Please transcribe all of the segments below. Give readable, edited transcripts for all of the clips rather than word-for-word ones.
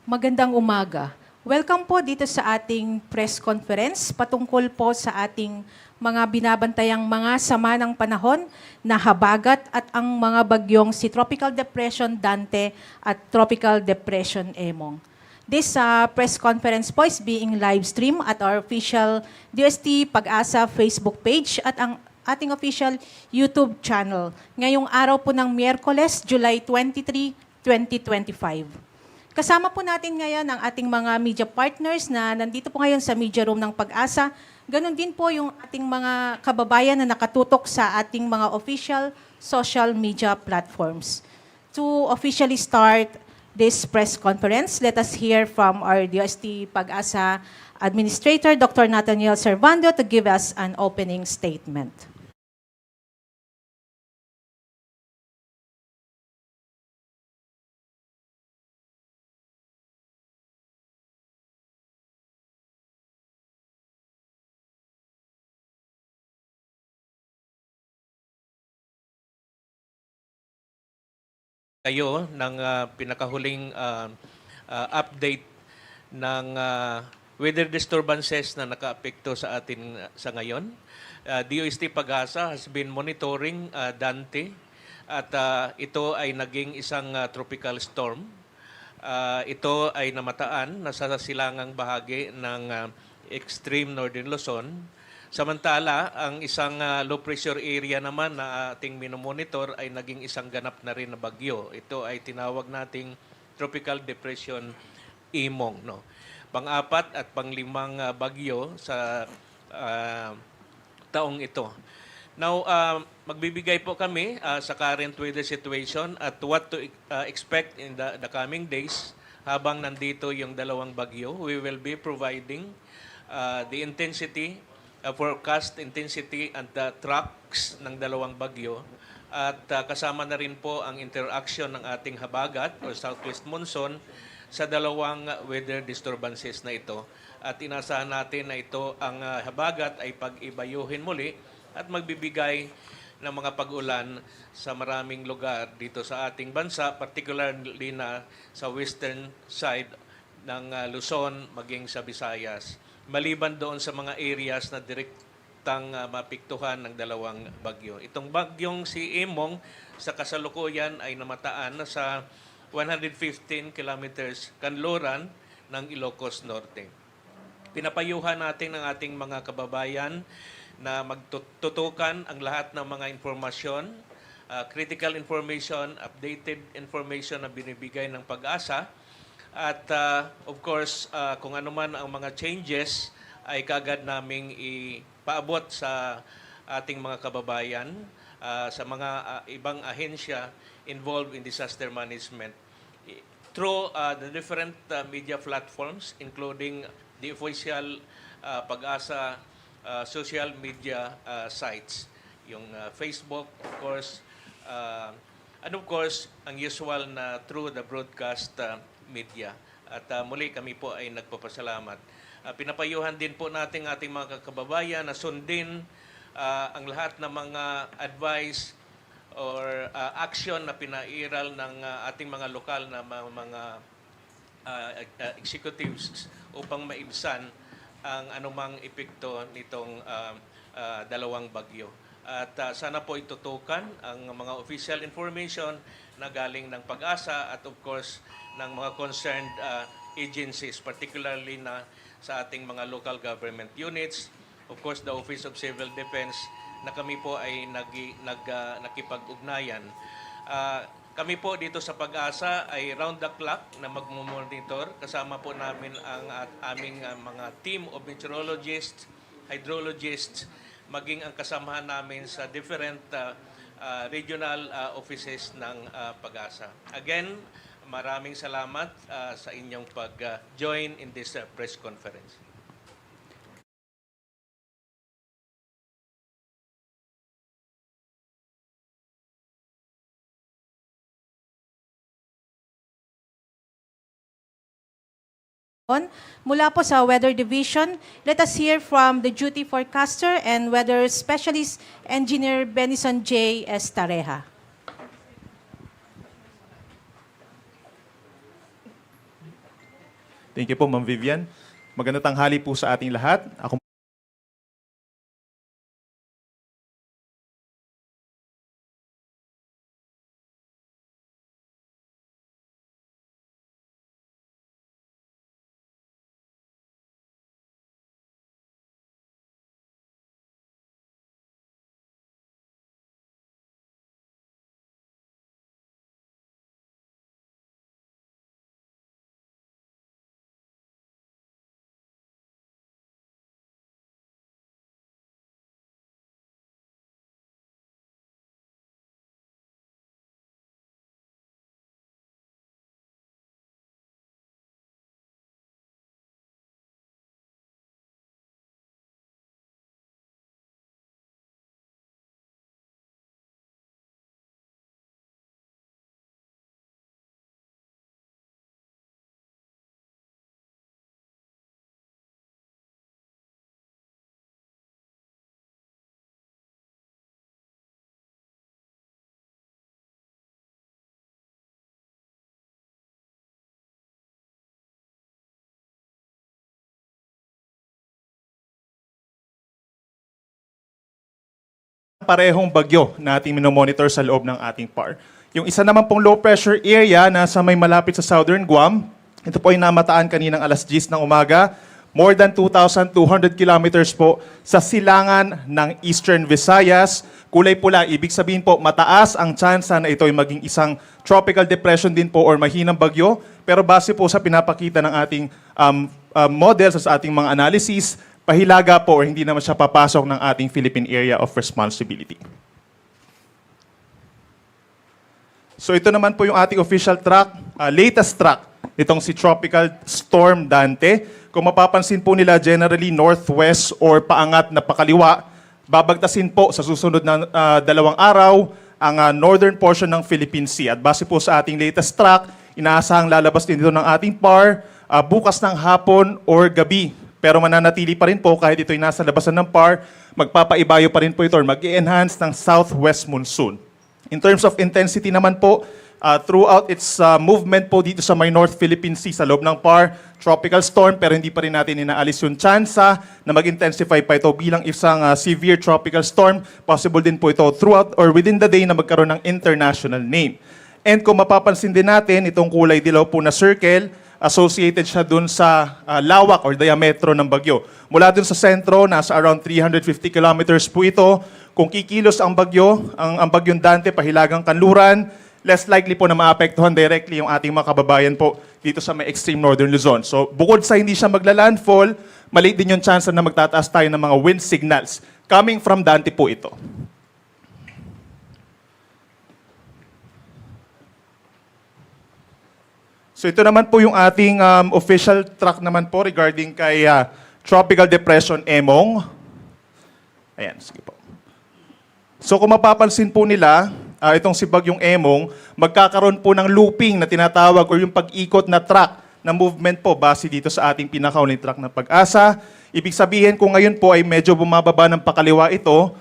Magandang umaga. Welcome po dito sa ating press conference patungkol po sa ating mga binabantayang mga sama ng panahon na habagat at ang mga bagyong si Tropical Depression Dante at Tropical Depression Emong. This press conference po is being live stream at our official DOST Pag-asa Facebook page at ang ating official YouTube channel ngayong araw po ng Miyerkules, July 23, 2025. Kasama po natin ngayon ang ating mga media partners na nandito po ngayon sa media room ng Pag-asa. Ganon din po yung ating mga kababayan na nakatutok sa ating mga official social media platforms. To officially start this press conference, let us hear from our DOST Pag-asa Administrator, Dr. Nathaniel Servando, to give us an opening statement. Kayo ng pinakahuling update ng weather disturbances na nakaapekto sa atin sa ngayon. DOST Pag-asa has been monitoring Dante at ito ay naging isang tropical storm. Ito ay namataan nasa silangang bahagi ng extreme northern Luzon. Samantala, ang isang low pressure area naman na ating minomonitor ay naging isang ganap na rin na bagyo. Ito ay tinawag nating Tropical Depression Emong. No? Pang-apat at pang-limang bagyo sa taong ito. Now, magbibigay po kami sa current weather situation at what to expect in the coming days habang nandito yung dalawang bagyo. We will be providing the intensity, forecast intensity and the tracks ng dalawang bagyo at kasama na rin po ang interaction ng ating habagat or southwest monsoon sa dalawang weather disturbances na ito. At inasahan natin na ito ang habagat ay pag-ibayuhin muli at magbibigay ng mga pag-ulan sa maraming lugar dito sa ating bansa, particularly na sa western side ng Luzon maging sa Visayas. Maliban doon sa mga areas na direktang mapiktuhan ng dalawang bagyo. Itong bagyong si Emong sa kasalukuyan ay namataan sa 115 kilometers kanluran ng Ilocos Norte. Pinapayuhan natin ang ating mga kababayan na magtutukan ang lahat ng mga informasyon, critical information, updated information na binibigay ng Pag-asa. At of course, kung ano man ang mga changes ay kagad naming ipaabot sa ating mga kababayan, sa mga ibang ahensya involved in disaster management through the different media platforms, including the official Pag-asa social media sites, yung Facebook, of course, and of course, ang usual na through the broadcast media. At muli kami po ay nagpapasalamat. Pinapayuhan din po natin ating mga kababayan na sundin ang lahat ng mga advice or action na pinairal ng ating mga lokal na mga executives upang maibsan ang anumang epekto nitong dalawang bagyo. At sana po itutukan ang mga official information na galing ng Pag-asa at of course ng mga concerned agencies, particularly na sa ating mga local government units, of course the Office of Civil Defense na kami po ay nakipag-ugnayan. Kami po dito sa Pag-asa ay round the clock na magmumonitor. Kasama po namin ang aming mga team of meteorologists, hydrologists, maging ang kasamahan namin sa different regional offices ng Pag-asa. Again, maraming salamat sa inyong pag-join in this press conference. Mula po sa Weather Division, let us hear from the duty forecaster and weather specialist, Engineer Benison J. Estareja. Thank you po, Ma'am Vivian. Magandang tanghali po sa ating lahat. Ako parehong bagyo na ating minomonitor sa loob ng ating PAR. Yung isa naman pong low pressure area na sa may malapit sa Southern Guam, ito po ay namataan kaninang alas 10 ng umaga, more than 2,200 kilometers po sa silangan ng Eastern Visayas. Kulay pula, ibig sabihin po mataas ang tsansa na ito ay maging isang tropical depression din po or mahinang bagyo. Pero base po sa pinapakita ng ating models sa ating mga analysis, pahilaga po or hindi naman siya papasok ng ating Philippine Area of Responsibility. So ito naman po yung ating official track, latest track, itong si Tropical Storm Dante. Kung mapapansin po nila, generally northwest or paangat na pakaliwa, babagtasin po sa susunod na 2 araw ang northern portion ng Philippine Sea. At base po sa ating latest track, inaasahang lalabas din ito ng ating PAR bukas ng hapon or gabi. Pero mananatili pa rin po kahit ito'y nasa labasan ng PAR, magpapaibayo pa rin po ito or mag-i-enhance ng southwest monsoon. In terms of intensity naman po, throughout its movement po dito sa may North Philippine Sea sa loob ng PAR, tropical storm pero hindi pa rin natin inaalis yung tsansa na mag-intensify pa ito bilang isang severe tropical storm. Possible din po ito throughout or within the day na magkaroon ng international name. And kung mapapansin din natin, itong kulay dilaw po na circle, associated siya dun sa lawak or diametro ng bagyo. Mula dun sa sentro, nasa around 350 kilometers po ito. Kung kikilos ang bagyo, ang bagyong Dante, pahilagang kanluran, less likely po na maapektuhan directly yung ating mga kababayan po dito sa may extreme northern Luzon. So bukod sa hindi siya magla-landfall, maliit din yung chance na magtataas tayo ng mga wind signals. Coming from Dante po ito. So ito naman po yung ating official track naman po regarding kay Tropical Depression Emong. Ayan, sige po. So kung mapapansin po nila, itong si Bagyong Emong, magkakaroon po ng looping na tinatawag or yung pag-ikot na track na movement po base dito sa ating pinakauling track ng Pag-asa. Ibig sabihin kung ngayon po ay medyo bumababa ng pakaliwa ito,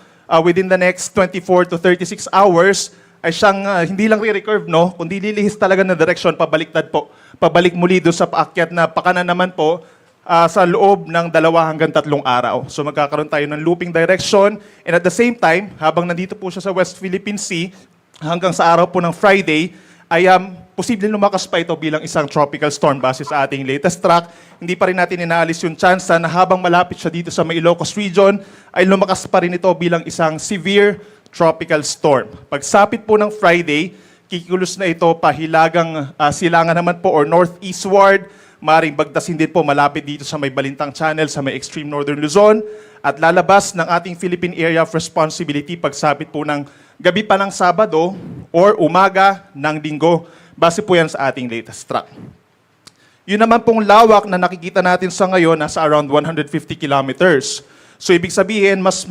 within the next 24 to 36 hours, ay siyang hindi lang re-recurve, no? Kundi lilihis talaga na direksyon, pabaliktad po. Pabalik muli doon sa paakyat na pakanan naman po sa loob ng 2 hanggang 3 araw. So magkakaroon tayo ng looping direction and at the same time, habang nandito po siya sa West Philippine Sea, hanggang sa araw po ng Friday, ay posibleng lumakas pa ito bilang isang tropical storm base sa ating latest track. Hindi pa rin natin inaalis yung chance na habang malapit siya dito sa may Ilocos region, ay lumakas pa rin ito bilang isang severe tropical storm. Pagsapit po ng Friday, kikilos na ito pahilagang silangan naman po or northeastward, maring bagtasin din po malapit dito sa may Balintang Channel, sa may extreme northern Luzon, at lalabas ng ating Philippine Area of Responsibility pagsapit po ng gabi pa ng Sabado or umaga ng Linggo. Base po yan sa ating latest track. Yun naman pong lawak na nakikita natin sa ngayon, nasa around 150 kilometers. So ibig sabihin, mas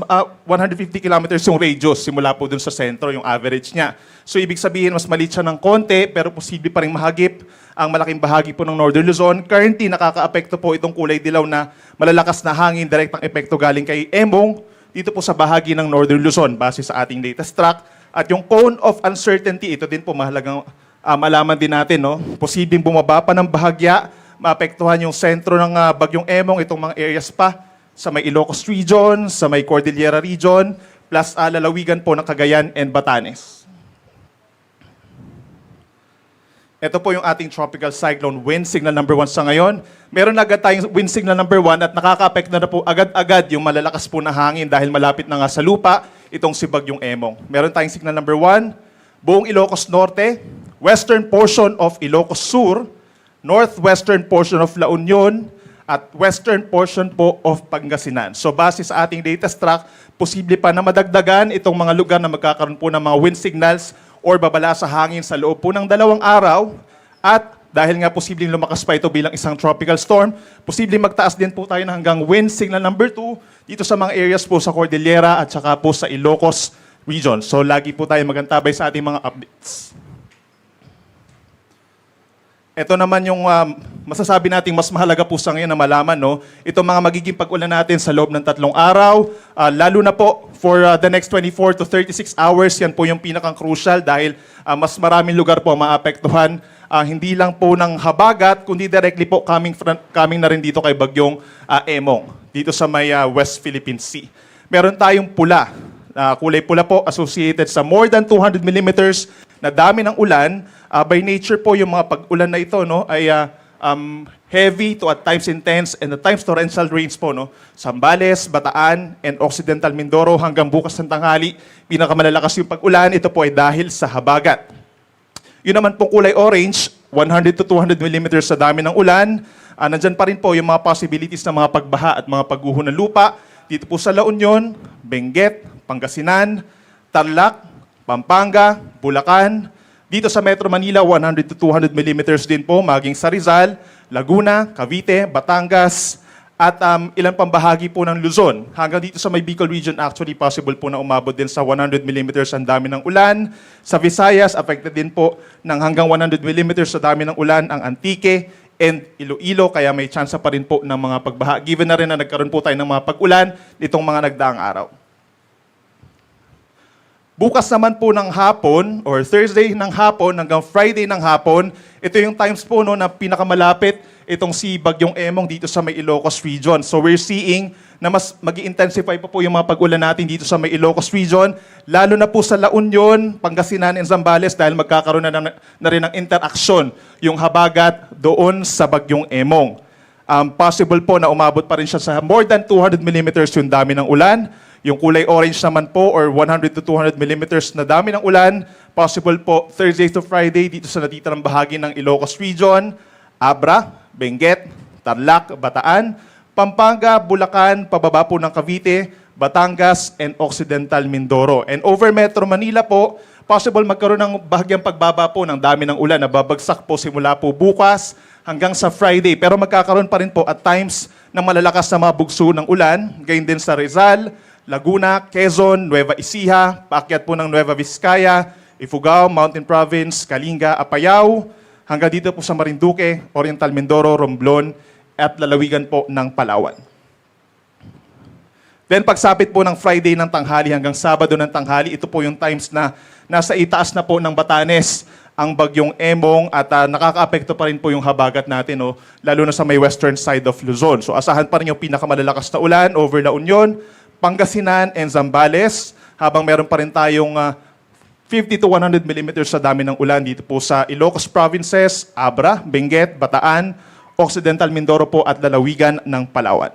150 kilometers yung radius, simula po dun sa sentro, yung average niya. So ibig sabihin, mas maliit siya ng konti, pero posible pa rin mahagip ang malaking bahagi po ng Northern Luzon. Currently, nakaka-apekto po itong kulay dilaw na malalakas na hangin, direktang epekto galing kay Emong, dito po sa bahagi ng Northern Luzon, base sa ating latest track. At yung cone of uncertainty, ito din po mahalagang malaman din natin, no? Posibleng bumaba pa ng bahagya, maapektuhan yung sentro ng Bagyong Emong, itong mga areas pa sa may Ilocos Region, sa may Cordillera Region, plus lalawigan po ng Cagayan and Batanes. Ito po yung ating tropical cyclone wind signal number 1 sa ngayon. Meron na agad tayong wind signal number 1 at nakaka-apekto na po agad-agad yung malalakas po na hangin dahil malapit na nga sa lupa itong si Bagyong Emong. Meron tayong signal number 1, buong Ilocos Norte, western portion of Ilocos Sur, northwestern portion of La Union, at western portion po of Pangasinan. So base sa ating latest track, posible pa na madagdagan itong mga lugar na magkakaroon po ng mga wind signals or babala sa hangin sa loob po ng 2 araw. At dahil nga posibleng lumakas pa ito bilang isang tropical storm, posibleng magtaas din po tayo na hanggang wind signal number 2 dito sa mga areas po sa Cordillera at saka po sa Ilocos Region. So lagi po tayo magantabay sa ating mga updates. Ito naman yung masasabi nating mas mahalaga po sa ngayon na malaman, no? Itong mga magiging pag-ulan natin sa loob ng 3 araw, lalo na po for the next 24 to 36 hours, yan po yung pinakang crucial dahil mas maraming lugar po maapektuhan, hindi lang po ng habagat, kundi directly po coming na rin dito kay Bagyong Emong, dito sa may West Philippine Sea. Meron tayong pula, kulay pula po associated sa more than 200 millimeters na dami ng ulan. By nature po yung mga pag-ulan na ito, no, ay heavy to at times intense and at times torrential rains po, no. Zambales, Bataan, and Occidental Mindoro hanggang bukas ng tanghali. Pinakamalalakas yung pag-ulan, ito po ay dahil sa habagat. Yun naman pong kulay orange, 100 to 200 millimeters sa dami ng ulan. Nandyan pa rin po yung mga possibilities ng mga pagbaha at mga pagguho ng lupa. Dito po sa La Union, Benguet, Pangasinan, Tarlac, Pampanga, Bulacan. Dito sa Metro Manila, 100 to 200 millimeters din po, maging sa Rizal, Laguna, Cavite, Batangas, at ilang pang bahagi po ng Luzon. Hanggang dito sa may Bicol region, actually possible po na umabot din sa 100 millimeters ang dami ng ulan. Sa Visayas, affected din po ng hanggang 100 millimeters sa dami ng ulan ang Antique and Iloilo, kaya may chance pa rin po ng mga pagbaha. Given na rin na nagkaroon po tayo ng mga pag-ulan nitong mga nagdaang araw. Bukas naman po ng hapon, or Thursday ng hapon hanggang Friday ng hapon, ito yung times po, no, na pinakamalapit itong si Bagyong Emong dito sa may Ilocos Region. So we're seeing na mas mag-i-intensify pa po yung mga pag-ulan natin dito sa may Ilocos Region, lalo na po sa La Union, Pangasinan, and Zambales dahil magkakaroon na rin ng interaksyon yung habagat doon sa Bagyong Emong. Possible po na umabot pa rin siya sa more than 200 millimeters yung dami ng ulan. Yung kulay orange naman po, or 100 to 200 millimeters na dami ng ulan, possible po Thursday to Friday dito sa natitirang bahagi ng Ilocos Region, Abra, Benguet, Tarlac, Bataan, Pampanga, Bulacan, pababa po ng Cavite, Batangas, and Occidental Mindoro. And over Metro Manila po, possible magkaroon ng bahagyang pagbaba po ng dami ng ulan na babagsak po simula po bukas hanggang sa Friday. Pero magkakaroon pa rin po at times ng malalakas na mga bugso ng ulan, gayon din sa Rizal, Laguna, Quezon, Nueva Ecija, paakyat po ng Nueva Vizcaya, Ifugao, Mountain Province, Kalinga, Apayao, hanggang dito po sa Marinduque, Oriental Mindoro, Romblon, at lalawigan po ng Palawan. Then pagsapit po ng Friday ng tanghali hanggang Sabado ng tanghali, ito po yung times na nasa itaas na po ng Batanes ang Bagyong Emong at nakaka-apekto pa rin po yung habagat natin, no, lalo na sa may western side of Luzon. So asahan pa rin yung pinakamalalakas na ulan over La Union, Pangasinan, and Zambales, habang meron pa rin tayong 50 to 100 millimeters sa dami ng ulan dito po sa Ilocos Provinces, Abra, Benguet, Bataan, Occidental Mindoro po at lalawigan ng Palawan.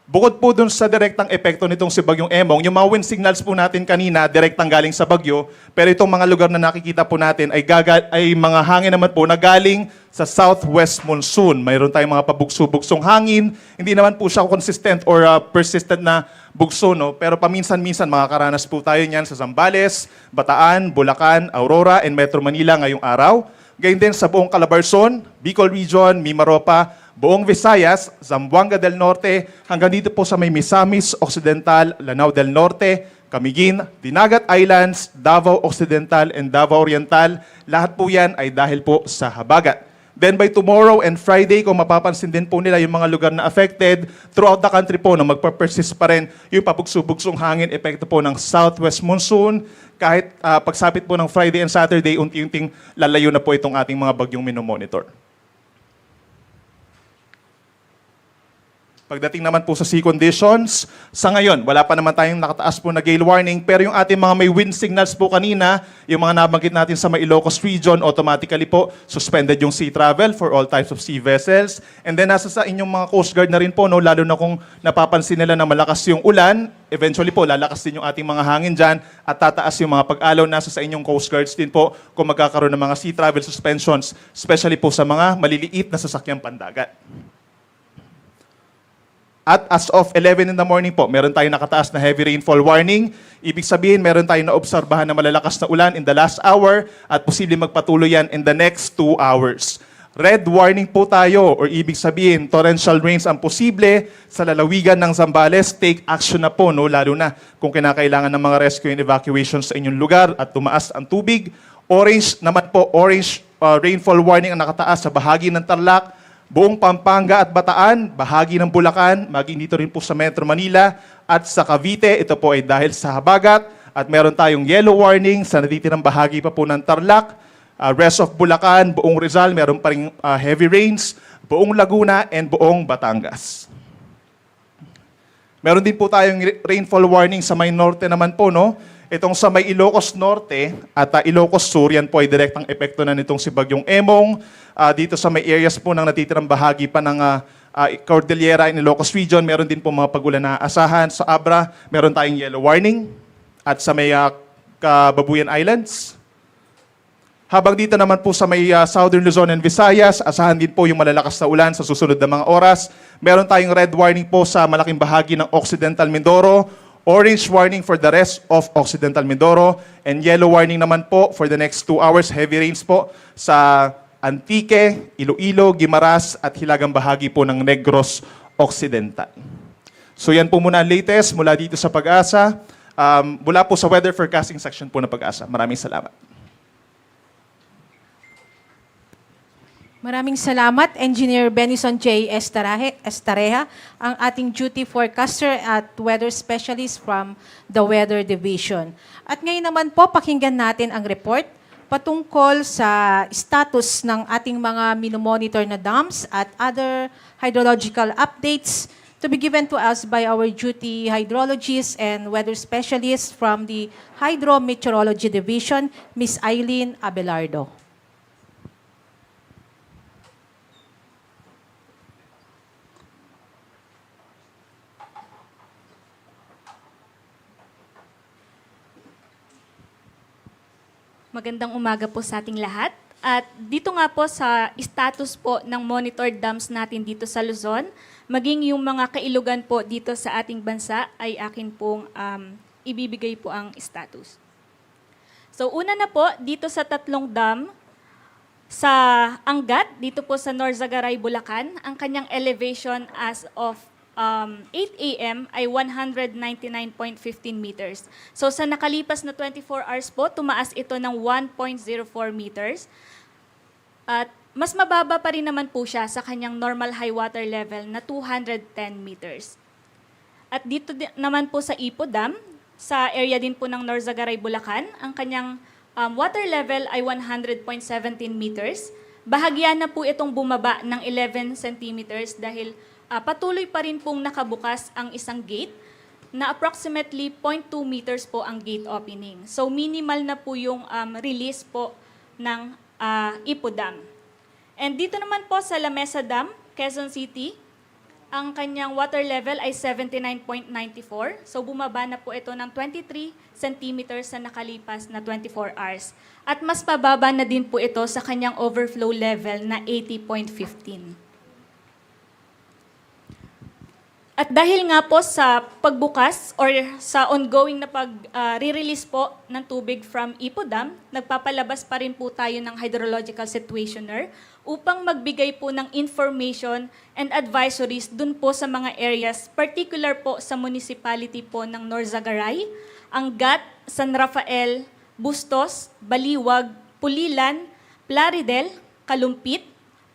Bukod po dun sa direktang epekto nitong si Bagyong Emong, yung mga wind signals po natin kanina, direktang galing sa bagyo, pero itong mga lugar na nakikita po natin ay mga hangin naman po na galing sa southwest monsoon. Mayroon tayong mga pabugso-bugsong hangin, hindi naman po siya consistent or persistent na bugso, no? Pero paminsan-minsan makakaranas po tayo niyan sa Zambales, Bataan, Bulacan, Aurora, and Metro Manila ngayong araw. Gayun din sa buong Calabarzon, Bicol Region, Mimaropa, buong Visayas, Zamboanga del Norte, hanggang dito po sa may Misamis Occidental, Lanao del Norte, Camiguin, Dinagat Islands, Davao Occidental, and Davao Oriental. Lahat po yan ay dahil po sa habagat. Then by tomorrow and Friday, kung mapapansin din po nila yung mga lugar na affected, throughout the country po na magpa-persist pa rin yung pabugso-bugsong hangin, epekto po ng southwest monsoon. Kahit pagsapit po ng Friday and Saturday, unti-unting lalayo na po itong ating mga bagyong minomonitor. Pagdating naman po sa sea conditions, sa ngayon, wala pa naman tayong nakataas po na gale warning, pero yung ating mga may wind signals po kanina, yung mga nabanggit natin sa may Ilocos region, automatically po suspended yung sea travel for all types of sea vessels. And then nasa sa inyong mga Coast Guard na rin po, no, lalo na kung napapansin nila na malakas yung ulan, eventually po lalakas din yung ating mga hangin dyan at tataas yung mga pag-alaw. Nasa sa inyong Coast Guards din po kung magkakaroon ng mga sea travel suspensions, especially po sa mga maliliit na sasakyang pandagat. At as of 11 in the morning po, meron tayong nakataas na heavy rainfall warning. Ibig sabihin, meron tayong naobserbahan na malalakas na ulan in the last hour at posibleng magpatuloy yan in the next 2 hours. Red warning po tayo, or ibig sabihin, torrential rains ang posible sa lalawigan ng Zambales. Take action na po, no? Lalo na kung kinakailangan ng mga rescue and evacuation sa inyong lugar at tumaas ang tubig. Orange naman po, orange rainfall warning ang nakataas sa bahagi ng Tarlac, buong Pampanga at Bataan, bahagi ng Bulacan, maging dito rin po sa Metro Manila, at sa Cavite, ito po ay dahil sa habagat, at meron tayong yellow warning sa natitirang bahagi pa po ng Tarlac, rest of Bulacan, buong Rizal, meron pa rin heavy rains, buong Laguna, and buong Batangas. Meron din po tayong rainfall warning sa may norte naman po, no? Itong sa may Ilocos Norte at Ilocos Sur, yan po ay direktang epekto na nitong si Bagyong Emong. Dito sa may areas po ng natitirang bahagi pa ng Cordillera in Ilocos Region, meron din po mga pagulan na aasahan. Sa Abra, meron tayong yellow warning. At sa may Kababuyan Islands. Habang dito naman po sa may Southern Luzon and Visayas, asahan din po yung malalakas na ulan sa susunod na mga oras. Meron tayong red warning po sa malaking bahagi ng Occidental Mindoro, orange warning for the rest of Occidental Mindoro, and yellow warning naman po for the next 2 hours, heavy rains po sa Antique, Iloilo, Guimaras, at hilagang bahagi po ng Negros Occidental. So yan po muna ang latest mula dito sa Pag-asa. Mula po sa weather forecasting section po ng Pag-asa. Maraming salamat. Maraming salamat, Engineer Benison J. Estareja, ang ating duty forecaster at weather specialist from the Weather Division. At ngayon naman po, pakinggan natin ang report patungkol sa status ng ating mga minomonitor na dams at other hydrological updates to be given to us by our duty hydrologists and weather specialists from the Hydrometeorology Division, Ms. Eileen Abelardo. Magandang umaga po sa ating lahat. At dito nga po sa status po ng monitored dams natin dito sa Luzon, maging yung mga kailugan po dito sa ating bansa ay akin pong ibibigay po ang status. So una na po, dito sa tatlong dam, sa Angat, dito po sa Norzagaray, Bulacan, ang kanyang elevation as of 8 a.m. ay 199.15 meters. So sa nakalipas na 24 hours po, tumaas ito ng 1.04 meters. At mas mababa pa rin naman po siya sa kanyang normal high water level na 210 meters. At dito naman po sa Ipo Dam, sa area din po ng Norzagaray, Bulacan, ang kanyang water level ay 100.17 meters. Bahagyan na po itong bumaba ng 11 centimeters dahil patuloy pa rin pong nakabukas ang isang gate na approximately 0.2 meters po ang gate opening. So minimal na po yung release po ng Ipo Dam. And dito naman po sa Lamesa Dam, Quezon City, ang kanyang water level ay 79.94. So bumaba na po ito ng 23 centimeters sa nakalipas na 24 hours. At mas pababa na din po ito sa kanyang overflow level na 80.15. At dahil nga po sa pagbukas or sa ongoing na pag-re-release po ng tubig from Ipo Dam, nagpapalabas pa rin po tayo ng hydrological situationer upang magbigay po ng information and advisories dun po sa mga areas, particular po sa municipality po ng Norzagaray, Angat, San Rafael, Bustos, Baliwag, Pulilan, Plaridel, Kalumpit,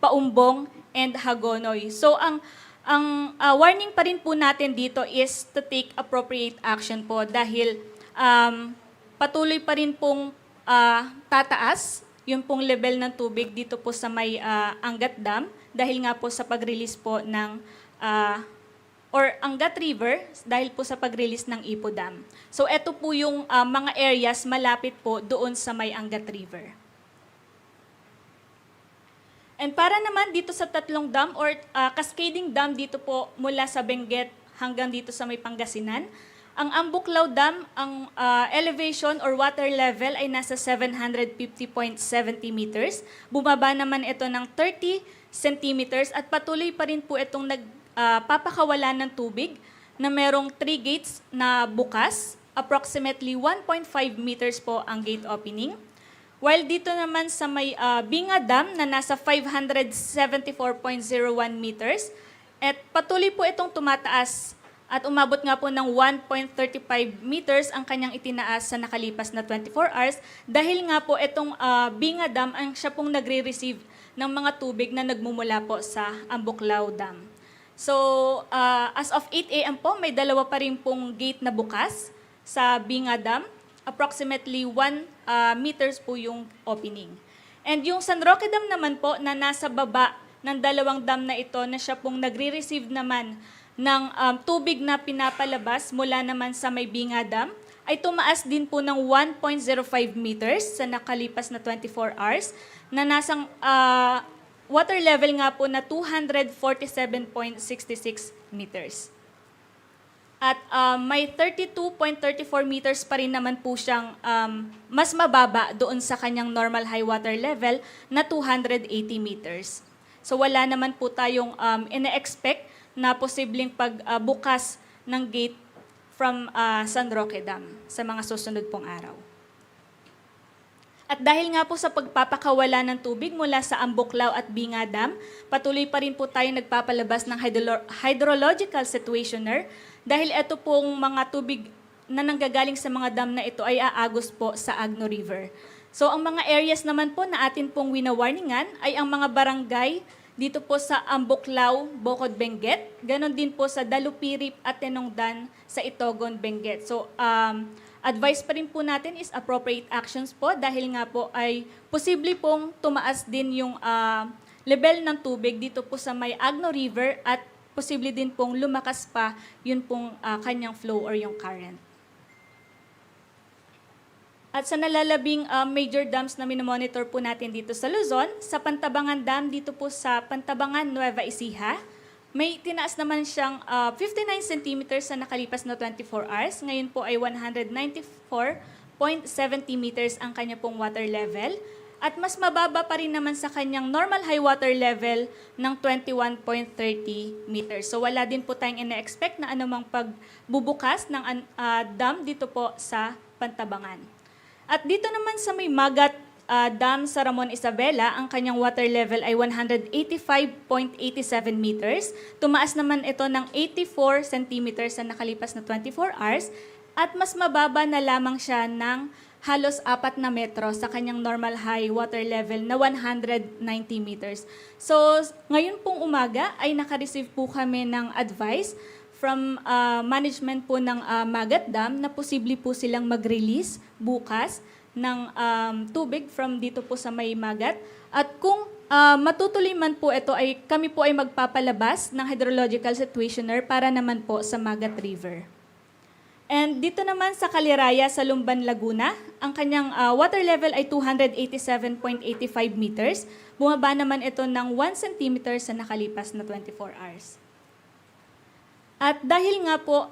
Paumbong, and Hagonoy. So ang warning pa rin po natin dito is to take appropriate action po dahil patuloy pa rin pong tataas yung pong level ng tubig dito po sa may Angat Dam dahil nga po sa pag-release po ng Angat River dahil po sa pag-release ng Ipo Dam. So ito po yung mga areas malapit po doon sa may Angat River. And para naman dito sa tatlong dam or cascading dam dito po mula sa Benguet hanggang dito sa may Pangasinan, ang Ambuklaw Dam, ang elevation or water level ay nasa 750.70 meters. Bumaba naman ito ng 30 centimeters at patuloy pa rin po itong nagpapakawala ng tubig na merong 3 gates na bukas. Approximately 1.5 meters po ang gate opening. While dito naman sa may Binga Dam na nasa 574.01 meters, at patuloy po itong tumataas at umabot nga po ng 1.35 meters ang kanyang itinaas sa nakalipas na 24 hours dahil nga po itong Binga Dam ang siya pong nagre-receive ng mga tubig na nagmumula po sa Ambuklaw Dam. So, as of 8 a.m. po, may dalawa pa rin pong gate na bukas sa Binga Dam. Approximately 1 meters po yung opening. And yung San Roque Dam naman po na nasa baba ng dalawang dam na ito na siya pong nagre-receive naman ng tubig na pinapalabas mula naman sa may Binga Dam ay tumaas din po ng 1.05 meters sa nakalipas na 24 hours na nasang water level nga po na 247.66 meters. At may 32.34 meters pa rin naman po siyang mas mababa doon sa kanyang normal high water level na 280 meters. So wala naman po tayong ina-expect na posibleng pagbukas ng gate from San Roque Dam sa mga susunod pong araw. At dahil nga po sa pagpapakawala ng tubig mula sa Ambuklaw at Binga Dam, patuloy pa rin po tayo nagpapalabas ng hydrological situationer dahil ito pong mga tubig na nanggagaling sa mga dam na ito ay aagos po sa Agno River. So ang mga areas naman po na atin pong winawarningan ay ang mga barangay dito po sa Ambuklaw, Bocod, Benguet. Ganon din po sa Dalupirip at Tenongdan sa Itogon, Benguet. So advice pa rin po natin is appropriate actions po dahil nga po ay posible pong tumaas din yung level ng tubig dito po sa may Agno River at posible din pong lumakas pa yun pong kanyang flow or yung current. At sa nalalabing major dams na minomonitor po natin dito sa Luzon, sa Pantabangan Dam dito po sa Pantabangan, Nueva Ecija, may tinaas naman siyang 59 centimeters sa nakalipas na 24 hours. Ngayon po ay 194.70 meters ang kanya pong water level. At mas mababa pa rin naman sa kanyang normal high water level ng 21.30 meters. So wala din po tayong ina-expect na anumang pagbubukas ng dam dito po sa Pantabangan. At dito naman sa may Magat Dam sa Ramon Isabela, ang kanyang water level ay 185.87 meters. Tumaas naman ito ng 84 centimeters sa nakalipas na 24 hours at mas mababa na lamang siya ng halos 4 na metro sa kanyang normal high water level na 190 meters. So ngayon pong umaga ay naka-receive po kami ng advice from management po ng Magat Dam na posible po silang mag-release bukas ng tubig from dito po sa may Magat. At kung matutuloy man po ito, ay kami po ay magpapalabas ng hydrological situationer para naman po sa Magat River. And dito naman sa Caliraya sa Lumban, Laguna, ang kanyang water level ay 287.85 meters. Bumaba naman ito ng 1 centimeter sa nakalipas na 24 hours. At dahil nga po,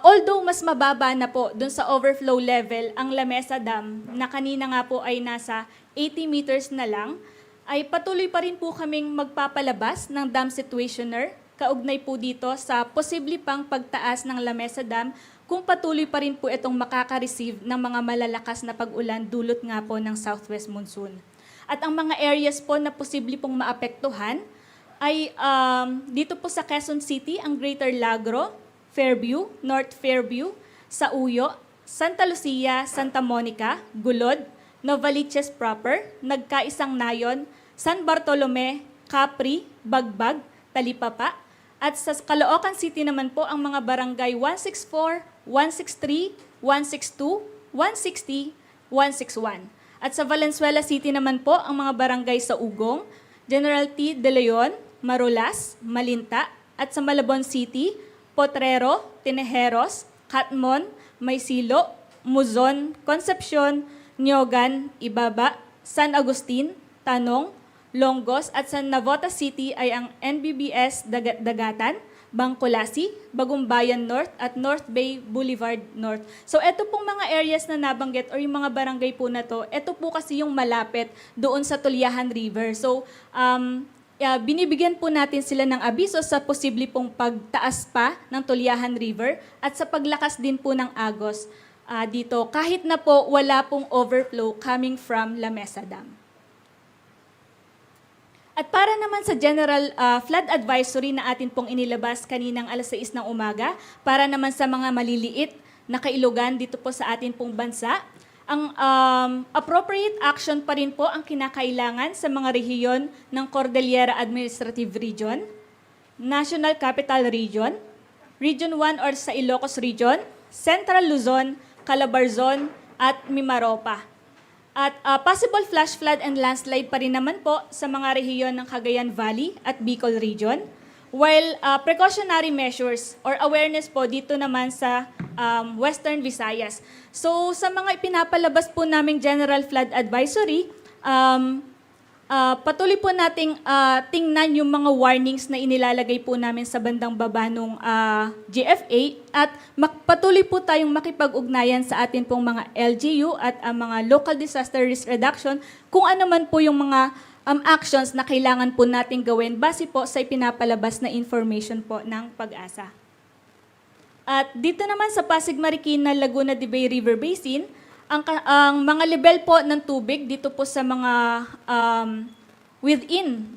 although mas mababa na po dun sa overflow level ang Lamesa Dam na kanina nga po ay nasa 80 meters na lang, ay patuloy pa rin po kaming magpapalabas ng dam situationer kaugnay po dito sa posible pang pagtaas ng Lamesa Dam kung patuloy pa rin po itong makaka-receive ng mga malalakas na pag-ulan dulot nga po ng southwest monsoon. At ang mga areas po na posible pong maapektuhan ay dito po sa Quezon City, ang Greater Lagro, Fairview, North Fairview, Sauyo, Santa Lucia, Santa Monica, Gulod, Novaliches proper, Nagkaisang Nayon, San Bartolome, Capri, Bagbag, Talipapa. At sa Caloocan City naman po ang mga barangay 164, 163, 162, 160, 161. At sa Valenzuela City naman po ang mga barangay sa Ugong, General T. De Leon, Marulas, Malinta, at sa Malabon City, Potrero, Tinejeros, Catmon, Maysilo, Muzon, Concepcion, Niogan, Ibaba, San Agustin, Tanong, Longos, at sa Navotas City ay ang NBBS Dagatan, Bangkulasi, Bagumbayan North, at North Bay Boulevard North. So ito pong mga areas na nabanggit or yung mga barangay po na to, ito po kasi yung malapit doon sa Tulyahan River. So binibigyan po natin sila ng abiso sa posible pong pagtaas pa ng Tulyahan River at sa paglakas din po ng agos dito kahit na po wala pong overflow coming from La Mesa Dam. At para naman sa general flood advisory na atin pong inilabas kaninang alas 6 ng umaga, para naman sa mga maliliit na kailugan dito po sa atin pong bansa, ang appropriate action pa rin po ang kinakailangan sa mga rehiyon ng Cordillera Administrative Region, National Capital Region, Region 1 or sa Ilocos Region, Central Luzon, Calabarzon, at Mimaropa. At possible flash flood and landslide pa rin naman po sa mga rehiyon ng Cagayan Valley at Bicol Region, while precautionary measures or awareness po dito naman sa Western Visayas. So sa mga ipinapalabas po naming General Flood Advisory, patuloy po nating tingnan yung mga warnings na inilalagay po namin sa bandang baba ng GFA at patuloy po tayong makipag-ugnayan sa atin pong mga LGU at mga Local Disaster Risk Reduction kung ano man po yung mga actions na kailangan po nating gawin base po sa ipinapalabas na information po ng Pag-asa. At dito naman sa Pasig Marikina, Laguna de Bay River Basin, ang mga level po ng tubig dito po sa mga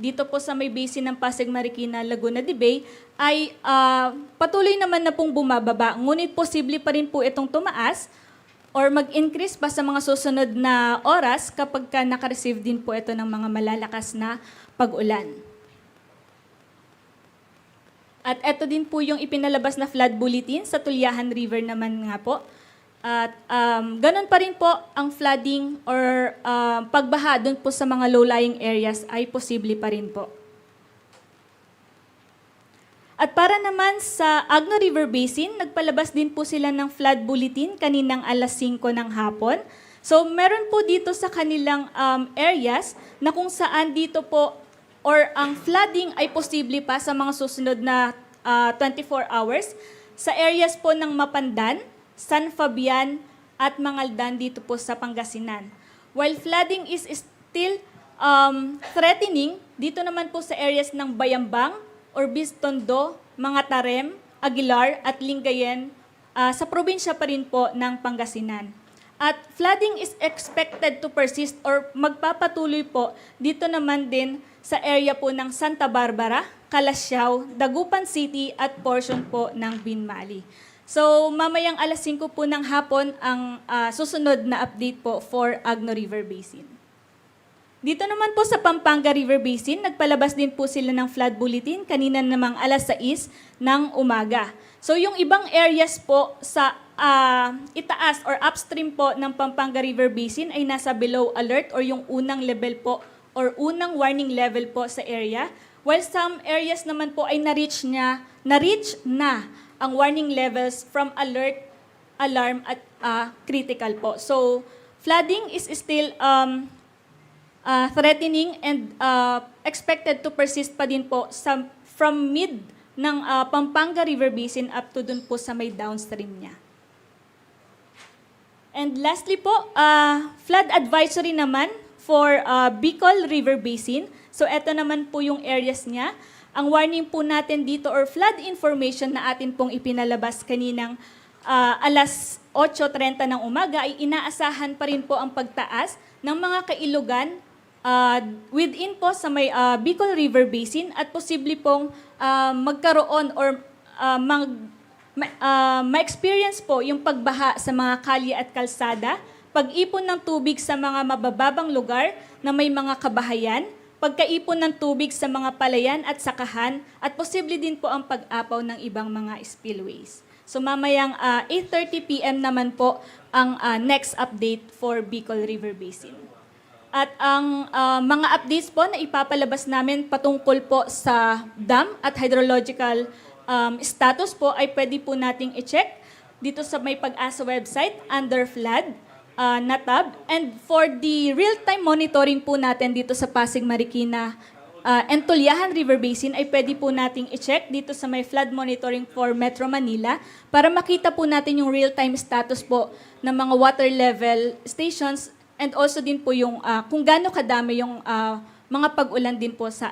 dito po sa may basin ng Pasig Marikina, Laguna de Bay ay patuloy naman na pong bumababa. Ngunit posible pa rin po itong tumaas or mag-increase pa sa mga susunod na oras kapag naka-receive din po ito ng mga malalakas na pag-ulan. At ito din po yung ipinalabas na flood bulletin sa Tulyahan River naman nga po. At ganun pa rin po ang flooding or pagbaha doon po sa mga low-lying areas ay posible pa rin po. At para naman sa Agno River Basin, nagpalabas din po sila ng flood bulletin kaninang alas 5 ng hapon. So meron po dito sa kanilang areas na kung saan dito po or ang flooding ay posible pa sa mga susunod na 24 hours sa areas po ng Mapandan, San Fabian, at Mangaldan dito po sa Pangasinan. While flooding is still threatening, dito naman po sa areas ng Bayambang, Orbiz-Tondo, mga Tarem, Aguilar, at Lingayen sa probinsya pa rin po ng Pangasinan. At flooding is expected to persist or magpapatuloy po dito naman din sa area po ng Santa Barbara, Calasiao, Dagupan City, at portion po ng Binmali. So, mamayang alas 5 po ng hapon ang susunod na update po for Agno River Basin. Dito naman po sa Pampanga River Basin, nagpalabas din po sila ng flood bulletin kanina namang alas 6 ng umaga. So, yung ibang areas po sa itaas or upstream po ng Pampanga River Basin ay nasa below alert or yung unang level po or unang warning level po sa area. While some areas naman po ay na-reach na ang warning levels from alert, alarm, at critical po. So, flooding is still threatening and expected to persist pa din po from mid ng Pampanga River Basin up to dun po sa may downstream niya. And lastly po, flood advisory naman for Bicol River Basin. So, eto naman po yung areas niya. Ang warning po natin dito or flood information na atin pong ipinalabas kaninang alas 8:30 ng umaga ay inaasahan pa rin po ang pagtaas ng mga kailugan within po sa may Bicol River Basin at posible pong magkaroon or ma-experience po yung pagbaha sa mga kalye at kalsada, pag-ipon ng tubig sa mga mabababang lugar na may mga kabahayan, pagkaipon ng tubig sa mga palayan at sakahan, at posible din po ang pag-apaw ng ibang mga spillways. So mamayang 8:30 p.m. naman po ang next update for Bicol River Basin. At ang mga updates po na ipapalabas namin patungkol po sa dam at hydrological status po ay pwede po nating i-check dito sa May Pag-asa website under flood na tab. And for the real-time monitoring po natin dito sa Pasig, Marikina, and Tulyahan River Basin ay pwede po nating i-check dito sa may flood monitoring for Metro Manila para makita po natin yung real-time status po ng mga water level stations and also din po yung kung gaano kadami yung mga pag-ulan din po sa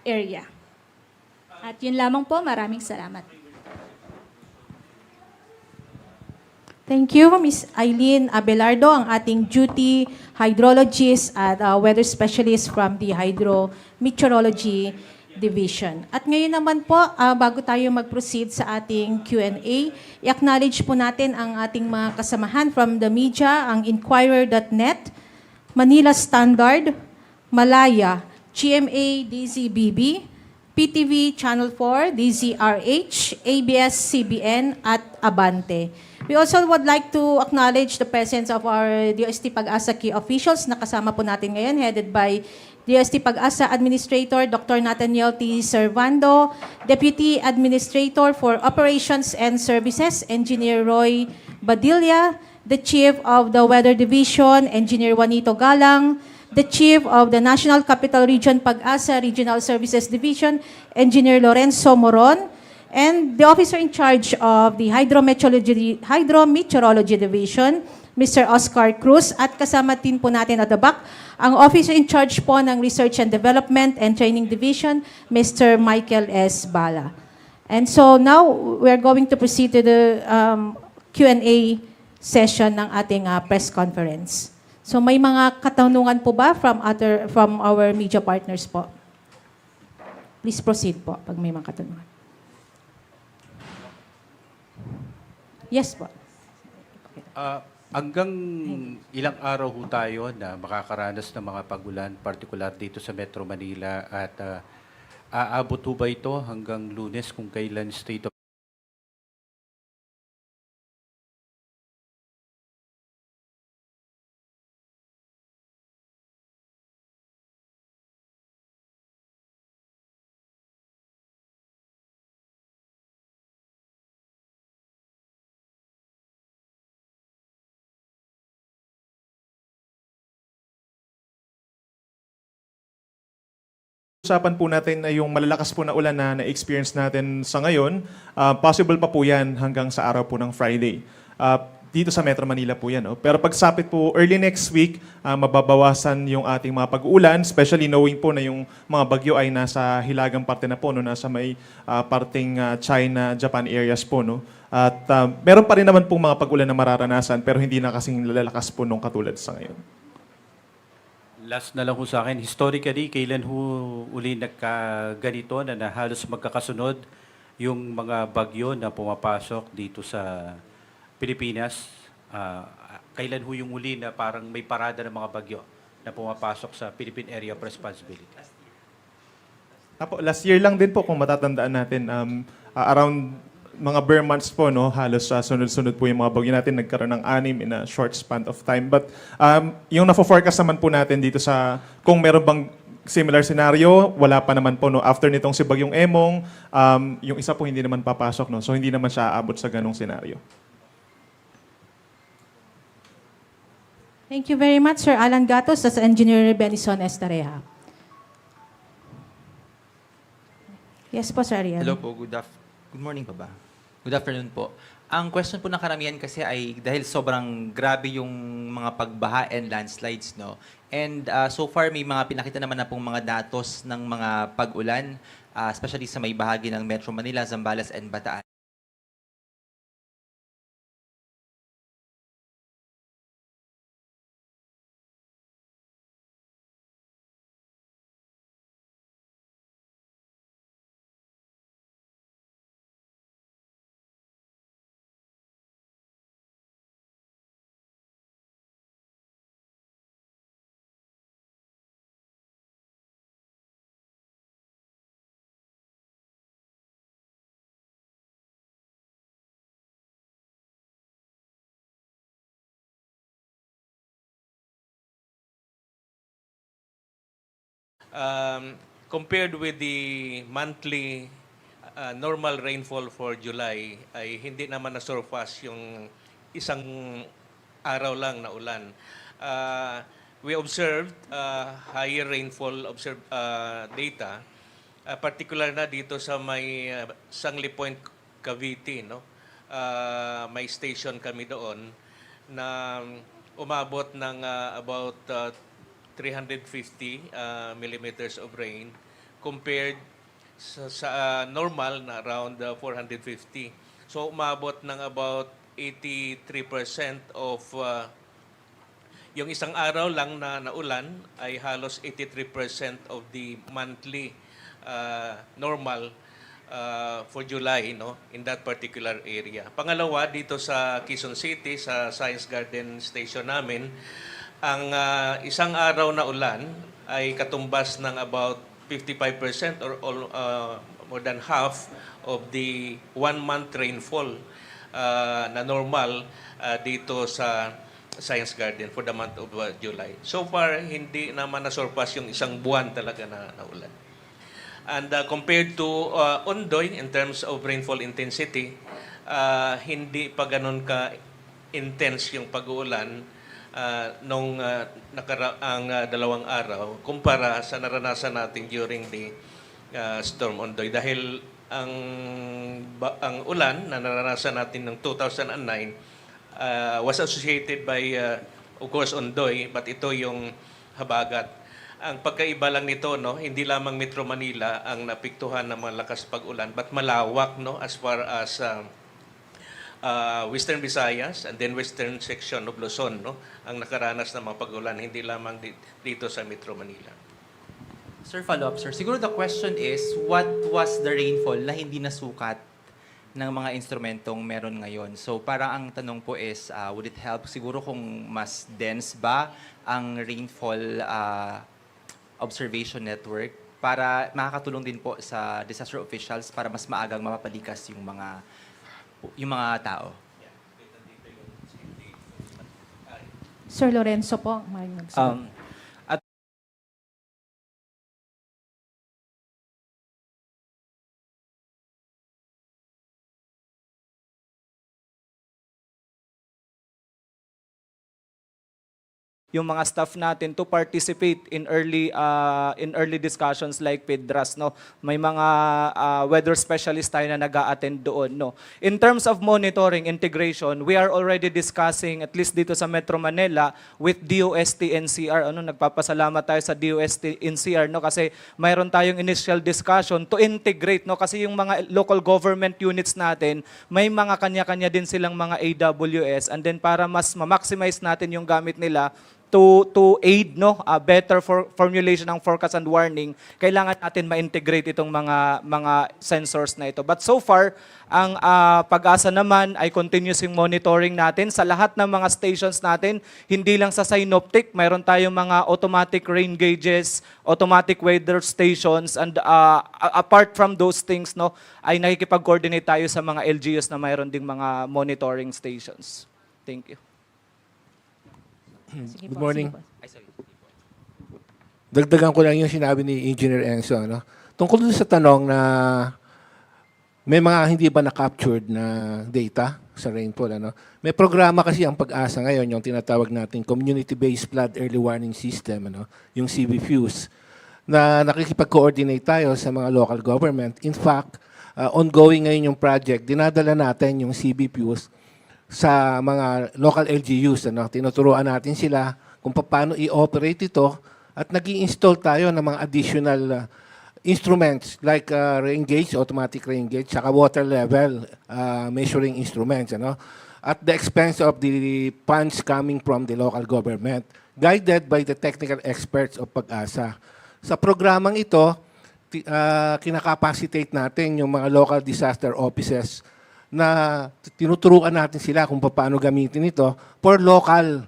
area. At yun lamang po, maraming salamat. Thank you, Ms. Eileen Abelardo, ang ating duty hydrologist at weather specialist from the Hydrometeorology Division. At ngayon naman po, bago tayo mag-proceed sa ating Q&A, i-acknowledge po natin ang ating mga kasamahan from the media, ang Inquirer.net, Manila Standard, Malaya, GMA DZBB, PTV Channel 4, DZRH, ABS-CBN, at Abante. We also would like to acknowledge the presence of our DOST Pag-asa key officials na kasama po natin ngayon, headed by DOST Pag-asa Administrator Dr. Nathaniel T. Servando, Deputy Administrator for Operations and Services, Engineer Roy Badilla, the Chief of the Weather Division, Engineer Juanito Galang, the Chief of the National Capital Region Pag-asa Regional Services Division, Engineer Lorenzo Moron, and the Officer in Charge of the Hydrometeorology Division, Mr. Oscar Cruz, at kasama din po natin at the back, ang Officer in Charge po ng Research and Development and Training Division, Mr. Michael S. Bala. And so now, we're going to proceed to the Q&A session ng ating press conference. So may mga katanungan po ba from our media partners po? Please proceed po pag may mga katanungan. Yes po. Hanggang ilang araw ho tayo na makakaranas ng mga pagulan, particular dito sa Metro Manila, at aabot ho ba ito hanggang Lunes kung kailan state of Usapan po natin na yung malalakas po na ulan na na-experience natin sa ngayon, possible pa po yan hanggang sa araw po ng Friday. Dito sa Metro Manila po yan. Pero pagsapit po early next week, mababawasan yung ating mga pag-uulan, especially knowing po na yung mga bagyo ay nasa hilagang parte na po, no? Nasa may parteng China, Japan areas po. No? At meron pa rin naman po mga pag-ulan na mararanasan pero hindi na kasing lalakas po nung katulad sa ngayon. last na lang ho sa akin, historically, kailan ho uli nagkaganito na halos magkakasunod yung mga bagyo na pumapasok dito sa Pilipinas? Kailan ho yung uli na parang may parada ng mga bagyo na pumapasok sa Philippine Area of Responsibility? Last year lang din po, kung matatandaan natin, around mga bare months po, no, halos sunod-sunod po yung mga bagyo natin, nagkaroon ng 6 in a short span of time. But yung nafo-forecast naman po natin dito sa, kung meron bang similar scenario, wala pa naman po. No? After nitong si Bagyong Emong, yung isa po hindi naman papasok. No? So hindi naman siya aabot sa ganong scenario. Thank you very much, Sir Alan Gatos, as Engineer Benison Estareja. Yes po, Sir Ariel. Hello po, good morning pa ba? Good afternoon po. Ang question po ng karamihan kasi ay dahil sobrang grabe yung mga pagbaha and landslides, no? And so far, may mga pinakita naman na pong mga datos ng mga pag-ulan, especially sa may bahagi ng Metro Manila, Zambales, and Bataan. compared with the monthly normal rainfall for July, ay hindi naman na-surpass yung isang araw lang na ulan. We observed higher rainfall data, particular na dito sa may Sangli Point, Cavite, no? May station kami doon na umabot ng about 350 millimeters of rain compared sa normal na around 450. So umabot ng about 83% of yung isang araw lang na naulan ay halos 83% of the monthly normal for July, no, in that particular area. Pangalawa, dito sa Quezon City, sa Science Garden Station namin, ang isang araw na ulan ay katumbas ng about 55% or more than half of the 1 month rainfall na normal dito sa Science Garden for the month of July. So far, hindi naman na-surpass yung isang buwan talaga na ulan. And compared to Ondoy, in terms of rainfall intensity, hindi pa ganun ka-intense yung pag-uulan nung nakaraang 2 araw kumpara sa naranasan natin during the Storm Ondoy. Dahil ang ulan na naranasan natin ng 2009 was associated by, of course, Ondoy, but ito yung habagat. Ang pagkaiba lang nito, no, hindi lamang Metro Manila ang napiktuhan ng malakas pag-ulan, but malawak, no, as far as Western Visayas and then Western section of Luzon, no, ang nakaranas ng mga pag-ulan, hindi lamang dito sa Metro Manila. Sir, follow-up, sir. Siguro the question is, what was the rainfall na hindi nasukat ng mga instrumentong meron ngayon? So parang ang tanong po is, would it help siguro kung mas dense ba ang rainfall observation network para makakatulong din po sa disaster officials para mas maagang mapapalikas yung mga tao? Sir Lorenzo po, maraming magsabi. yung mga staff natin to participate in early discussions like PIDRAS, no. May mga weather specialist tayo na nag-a-attend doon, no. In terms of monitoring integration, we are already discussing at least dito sa Metro Manila with DOST NCR. Nagpapasalamat tayo sa DOST NCR, no, kasi mayroon tayong initial discussion to integrate, no, kasi yung mga local government units natin, may mga kanya-kanya din silang mga AWS, and then para mas ma-maximize natin yung gamit nila to aid, no, better formulation ng forecast and warning, kailangan natin ma-integrate itong mga sensors na ito. But so far, ang Pag-asa naman ay continuous yung monitoring natin sa lahat ng mga stations natin, hindi lang sa synoptic, mayroon tayong mga automatic rain gauges, automatic weather stations, and apart from those things, no, ay nakikipag-coordinate tayo sa mga LGUs na mayroon ding mga monitoring stations. Thank you. Sige Good po, morning. sige po. Ay, sorry. Dagdagan ko lang yung sinabi ni Engineer Enzo. No? Tungkol dun sa tanong na may mga hindi ba na-captured na data sa rainfall. Ano? May programa kasi ang Pag-asa ngayon, yung tinatawag natin Community-Based Flood Early Warning System, ano? Yung CBFUS, na nakikipag-coordinate tayo sa mga local government. In fact, ongoing ngayon yung project, dinadala natin yung CBFUS sa mga local LGUs. Ano? Tinuturuan natin sila kung paano i-operate ito at nag-i-install tayo ng mga additional instruments like rain gauge, automatic rain gauge, saka water level measuring instruments. Ano? At the expense of the funds coming from the local government, guided by the technical experts of Pag-asa. Sa programang ito, kinakapacitate natin yung mga local disaster offices na tinuturuan natin sila kung paano gamitin ito for local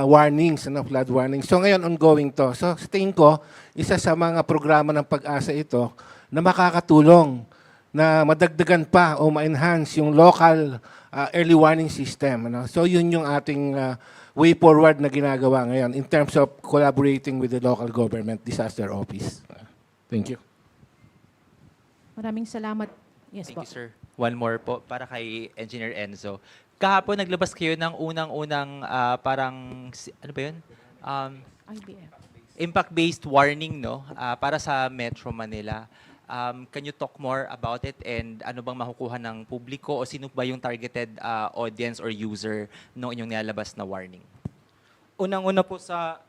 warnings, flood warnings. So ngayon, ongoing to. So sa tingin ko, isa sa mga programa ng Pag-asa ito na makakatulong na madagdagan pa o ma-enhance yung local early warning system. Ano? So yun yung ating way forward na ginagawa ngayon in terms of collaborating with the local government disaster office. Thank you. Maraming salamat. Yes Thank po. you, sir. One more po para kay Engineer Enzo. Kahapon naglabas kayo ng unang-unang ano ba yun? IBM. Impact-based warning, no? Para sa Metro Manila. Can you talk more about it and ano bang makukuha ng publiko o sino ba yung targeted audience or user ng inyong nilalabas na warning? Unang-una po sa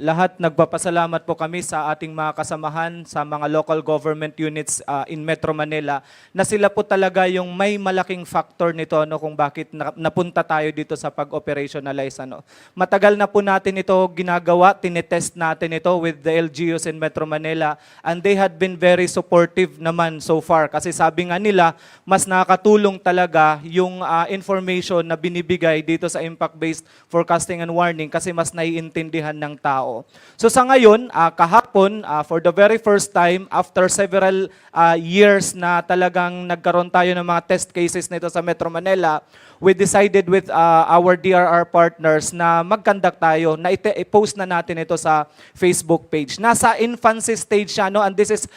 lahat, nagpapasalamat po kami sa ating mga kasamahan sa mga local government units in Metro Manila na sila po talaga yung may malaking factor nito no, kung bakit napunta tayo dito sa pag-operationalize. Ano. Matagal na po natin ito ginagawa, tinetest natin ito with the LGUs in Metro Manila and they had been very supportive naman so far kasi sabi nga nila, mas nakakatulong talaga yung information na binibigay dito sa impact-based forecasting and warning kasi mas naiintindihan ng tao. So sa ngayon, kahapon, for the very first time, after several years na talagang nagkaroon tayo ng mga test cases nito sa Metro Manila, we decided with our DRR partners na mag-conduct tayo, na i-post na natin ito sa Facebook page. Nasa infancy stage siya, no? And this is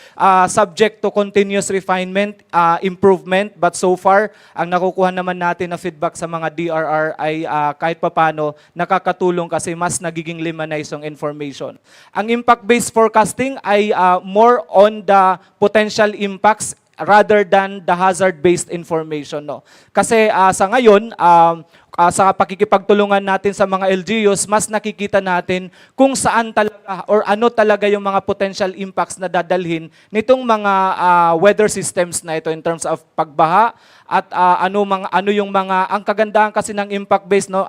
subject to continuous refinement, improvement, but so far, ang nakukuha naman natin na feedback sa mga DRR ay kahit papano nakakatulong kasi mas nagiging limanize yung information. Ang impact-based forecasting ay more on the potential impacts rather than the hazard-based information. No? Kasi sa ngayon, sa pakikipagtulungan natin sa mga LGUs, mas nakikita natin kung saan talaga or ano talaga yung mga potential impacts na dadalhin nitong mga weather systems na ito in terms of pagbaha at ano yung mga ang kagandahan kasi ng impact based no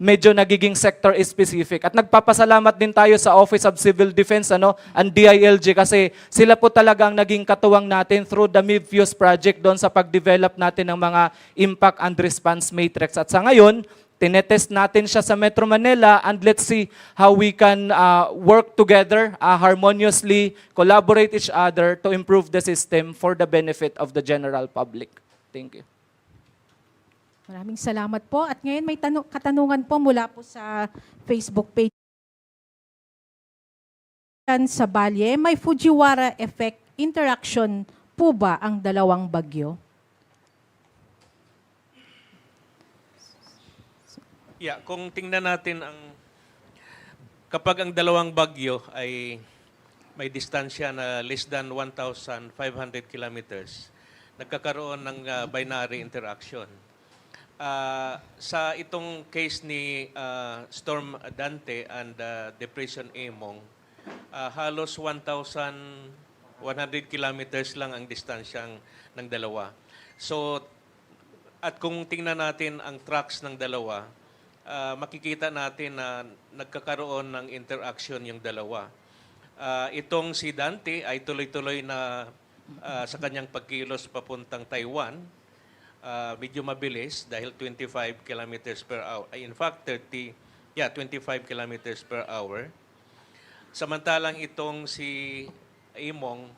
medyo nagiging sector specific at nagpapasalamat din tayo sa Office of Civil Defense and DILG kasi sila po talagang naging katuwang natin through the MIVFUSE project doon sa pag-develop natin ng mga impact and response matrix at sa ngayon tinetest natin siya sa Metro Manila and let's see how we can work together harmoniously, collaborate each other to improve the system for the benefit of the general public. Thank you. Maraming salamat po. At ngayon may katanungan po mula po sa Facebook page. Sa Balye, may Fujiwara effect interaction po ba ang dalawang bagyo? Yeah, kung tingnan natin kapag ang dalawang bagyo ay may distansya na less than 1,500 kilometers, nagkakaroon ng binary interaction. Sa itong case ni Storm Dante and Depression Emong, halos 1,100 kilometers lang ang distansyang ng dalawa. So, at kung tingnan natin ang tracks ng dalawa, makikita natin na nagkakaroon ng interaction yung dalawa. Itong si Dante ay tuloy-tuloy na sa kanyang pagkilos papuntang Taiwan, medyo mabilis dahil 25 kilometers per hour. In fact, 25 kilometers per hour. Samantalang itong si Emong,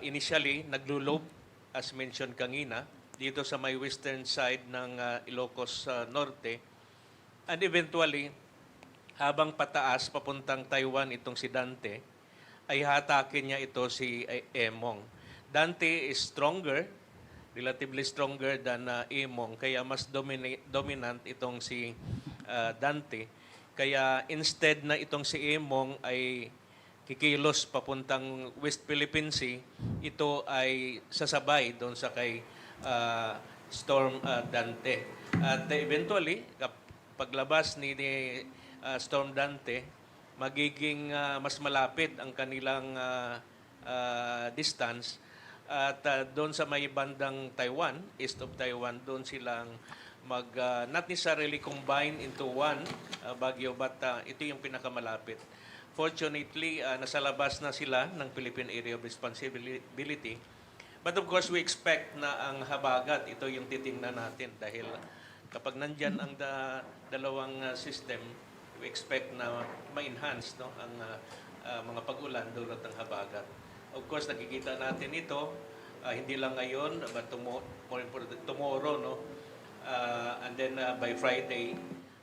initially, naglulob, as mentioned kanina, dito sa may western side ng Ilocos Norte. And eventually, habang pataas papuntang Taiwan itong si Dante, ay hatakin niya ito si Emong. Dante is stronger, relatively stronger than Emong, kaya mas dominant itong si Dante. Kaya instead na itong si Emong ay kikilos papuntang West Philippine Sea, ito ay sasabay doon sa kay Storm Dante. At eventually, paglabas ni Storm Dante, magiging mas malapit ang kanilang distance at doon sa may bandang Taiwan, east of Taiwan, doon silang not necessarily combine into one bagyo, but ito yung pinakamalapit. Fortunately, nasa labas na sila ng Philippine Area of Responsibility. But of course, we expect na ang habagat, ito yung titingnan natin dahil kapag nandyan ang dalawang system, we expect na ma-enhance ang mga pag-ulan dulot ng habagat. Of course, nakikita natin ito, hindi lang ngayon, but more important, tomorrow, and then by Friday,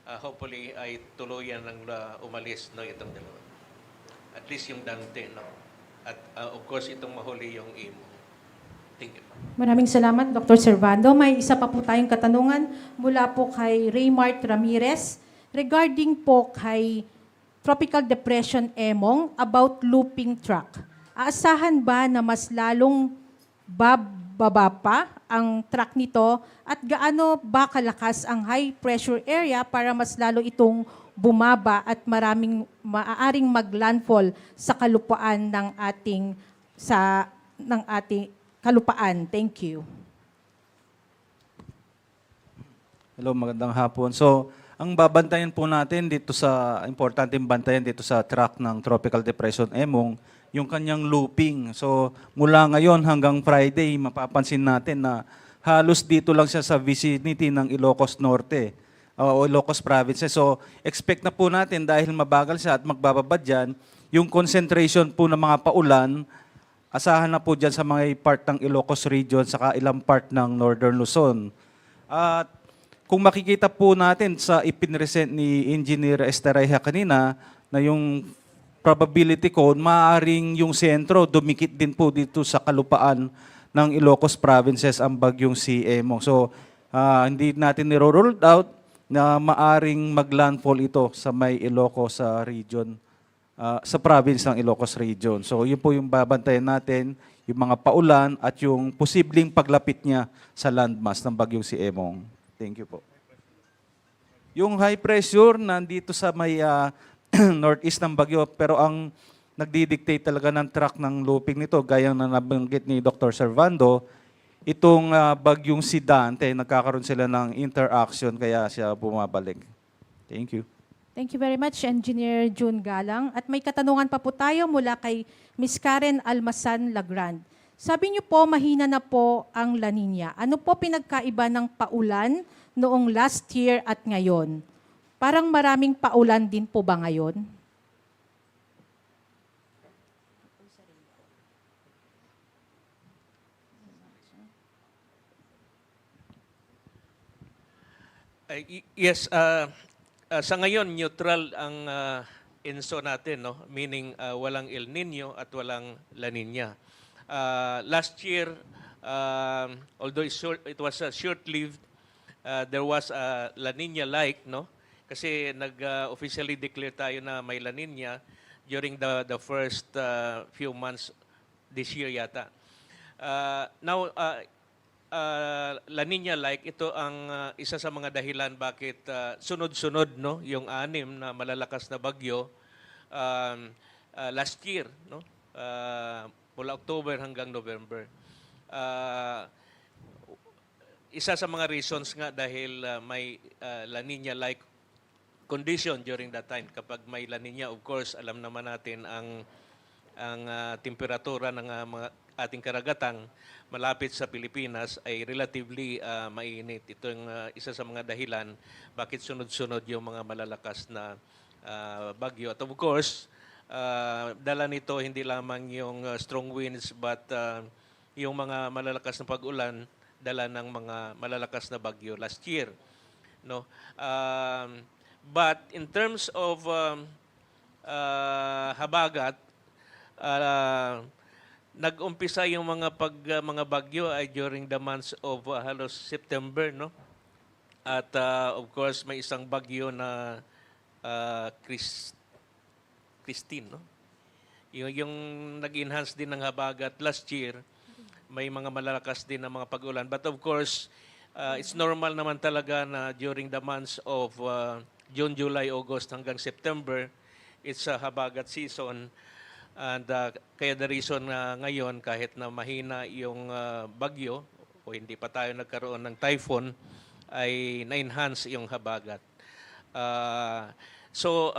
hopefully ay tuluyan ng umalis no itong dalawa. At least yung Dante, no? At of course itong mahuli yung Imo. Thank you. Maraming salamat, Dr. Servando. May isa pa po tayong katanungan mula po kay Raymart Ramirez regarding po kay Tropical Depression Emong about looping truck. Aasahan ba na mas lalong bababa pa ang truck nito at gaano ba kalakas ang high pressure area para mas lalo itong bumaba at maraming maaaring maglandfall sa kalupaan ng ating kalupaan. Thank you. Hello, magandang hapon. So, ang babantayan po natin dito importanteng bantayan dito sa track ng Tropical Depression Emong, yung kanyang looping. So, mula ngayon hanggang Friday, mapapansin natin na halos dito lang siya sa vicinity ng Ilocos Norte o Ilocos Province. So, expect na po natin dahil mabagal siya at magbababa dyan, yung concentration po ng mga paulan, asahan na po dyan sa mga part ng Ilocos region saka ilang part ng Northern Luzon. At kung makikita po natin sa ipinresent ni Engineer Estereja kanina na yung probability code, maaaring yung sentro dumikit din po dito sa kalupaan ng Ilocos provinces ang bagyong si Emong. So hindi natin niro-rule out na maaring maglandfall ito sa may Ilocos region. Sa province ng Ilocos Region. So yun po yung babantayan natin, yung mga paulan at yung posibleng paglapit niya sa landmass ng bagyong si Emong. Thank you po. Yung high pressure nandito sa may northeast ng bagyo, pero ang nagdidictate talaga ng track ng looping nito, gaya na nabanggit ni Dr. Servando, itong bagyong si Dante, nagkakaroon sila ng interaction kaya siya bumabalik. Thank you. Thank you very much, Engineer June Galang. At may katanungan pa po tayo mula kay Ms. Karen Almasan Lagrand. Sabi niyo po, mahina na po ang La Nina. Ano po pinagkaiba ng paulan noong last year at ngayon? Parang maraming paulan din po ba ngayon? Yes, sa ngayon, neutral ang ENSO natin, no? Meaning walang El Nino at walang La Nina. Last year, although it was short-lived, there was a La Nina-like, no? Kasi nag-officially declare tayo na may La Nina during the first few months this year yata. Now, La Nina-like, ito ang isa sa mga dahilan bakit sunod-sunod no, yung 6 na malalakas na bagyo last year, no? Mula October hanggang November. Isa sa mga reasons nga dahil may La Nina-like condition during that time. Kapag may La Nina, of course, alam naman natin ang temperatura ng mga ating karagatang malapit sa Pilipinas ay relatively mainit. Ito yung isa sa mga dahilan bakit sunod-sunod yung mga malalakas na bagyo. At of course, dala nito hindi lamang yung strong winds but yung mga malalakas na pag-ulan dala ng mga malalakas na bagyo last year. No? But in terms of habagat, nag-umpisa yung mga bagyo ay during the months of halos September, no? At of course may isang bagyo na Christine, no? Yung nag-enhance din ng habagat last year, may mga malalakas din na mga pag-ulan. But of course, it's normal naman talaga na during the months of June, July, August hanggang September, it's a habagat season. And kaya the reason ngayon kahit na mahina yung bagyo o hindi pa tayo nagkaroon ng typhoon ay na-enhance yung habagat. So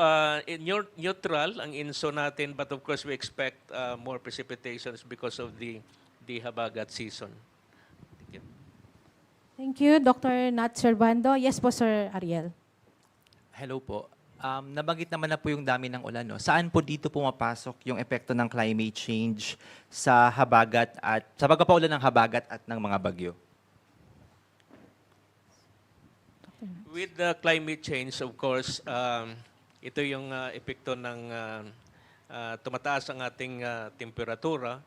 neutral ang INSO natin but of course we expect more precipitations because of the habagat season. Thank you. Thank you, Dr. Nat Servando. Yes po, Sir Ariel. Hello po. Nabanggit naman na po yung dami ng ulan. No? Saan po dito pumapasok yung epekto ng climate change sa habagat at sa pagpapaulan ng habagat at ng mga bagyo? With the climate change, of course, ito yung epekto ng tumataas ang ating temperatura,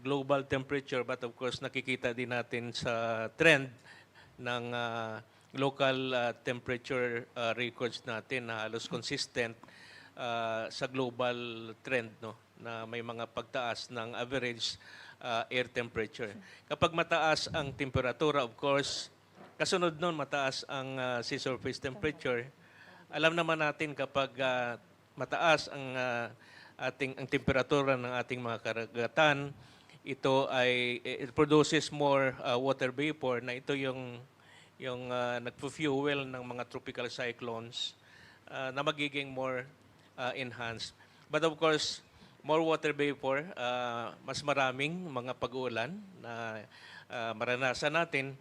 global temperature, but of course nakikita din natin sa trend ng local temperature records natin na halos consistent sa global trend, no, na may mga pagtaas ng average air temperature. Kapag mataas ang temperatura, of course, kasunod nun mataas ang sea surface temperature. Alam naman natin kapag mataas ang ang temperatura ng ating mga karagatan, ito ay it produces more water vapor na ito yung nagpo-fuel ng mga tropical cyclones na magiging more enhanced. But of course, more water vapor, mas maraming mga pag-uulan na maranasan natin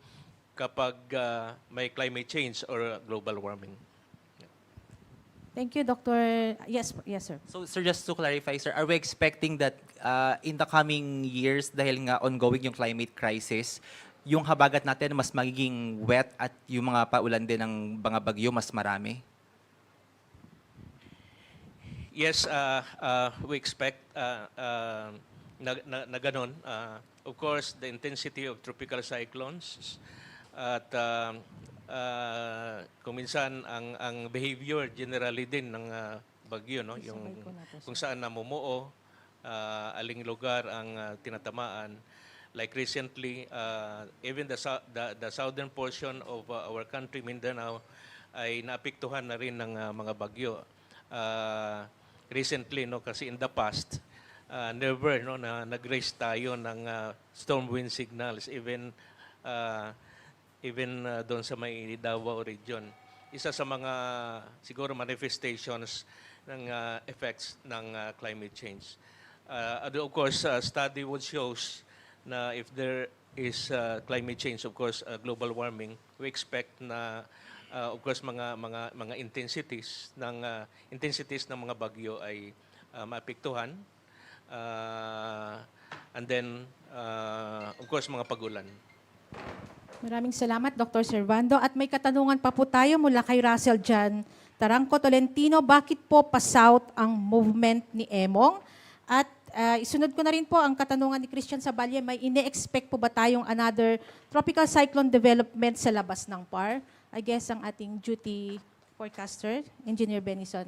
kapag may climate change or global warming. Thank you, Dr. Yes, yes, sir. So, sir, just to clarify, sir, are we expecting that in the coming years, dahil nga ongoing yung climate crisis, yung habagat natin mas magiging wet at yung mga paulan din ng mga bagyo mas marami? Yes, we expect na ganon. Of course, the intensity of tropical cyclones at kung minsan ang behavior generally din ng bagyo, no, yung kung saan namumuo, aling lugar ang tinatamaan. Like recently, even the southern portion of our country, Mindanao, ay naapektuhan na rin ng mga bagyo. Recently, no, kasi in the past, never, no, na nag-raise tayo ng storm wind signals, even doon sa may Davao region. Isa sa mga siguro manifestations ng effects ng climate change. Of course, study would shows na if there is climate change, of course, global warming, we expect na of course mga intensities ng mga bagyo ay maapektuhan. And then of course mga pagulan. Maraming salamat, Dr. Servando. At may katanungan pa po tayo mula kay Russell Jan Tarangco Tolentino. Bakit po pa-south ang movement ni Emong? At isunod ko na rin po ang katanungan ni Christian Saballe. May ine-expect po ba tayong another tropical cyclone development sa labas ng PAR? I guess ang ating duty forecaster, Engineer Benison.